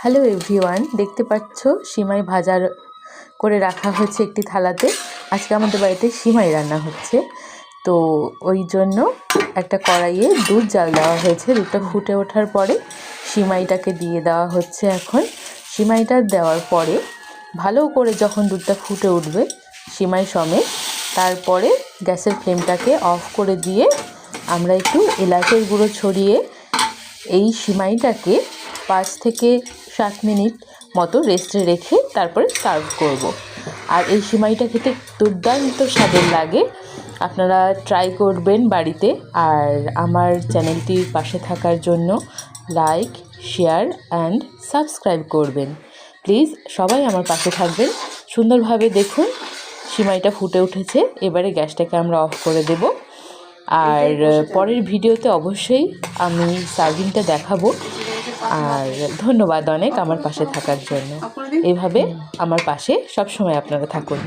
Hello everyone, দেখতে পাচ্ছ সিমাই ভাজার করে রাখা হয়েছে একটি থালাতে। আজকে আমাদের বাড়িতে সিমাই রান্না হচ্ছে, তো ওই জন্য একটা কড়াইয়ে দুধ জাল দেওয়া হয়েছে। দুধটা ফুটে ওঠার পরে সিমাইটাকে দিয়ে দেওয়া হচ্ছে। এখন সিমাইটা দেওয়ার পরে ভালো করে যখন দুধটা ফুটে উঠবে সিমাই সমেত, তারপরে গ্যাসের ফ্লেমটাকে অফ করে দিয়ে আমরা একটু এলাচের গুঁড়ো ছড়িয়ে এই সিমাইটাকে 5 থেকে 7 মিনিট মতো রেস্টে রেখে তারপরে সার্ভ করব। আর এই সিমাইটা খেতে দুর্দান্ত স্বাদের লাগে, আপনারা ট্রাই করবেন বাড়িতে। আর আমার চ্যানেলটির পাশে থাকার জন্য লাইক, শেয়ার অ্যান্ড সাবস্ক্রাইব করবেন প্লিজ। সবাই আমার পাশে থাকবেন। সুন্দরভাবে দেখুন সিমাইটা ফুটে উঠেছে, এবারে গ্যাসটাকে আমরা অফ করে দেব। আর পরের ভিডিওতে অবশ্যই আমি সার্ভিংটা দেখাবো। আর ধন্যবাদ অনেক আমার পাশে থাকার জন্য। এভাবে আমার পাশে সবসময় আপনারা থাকুন।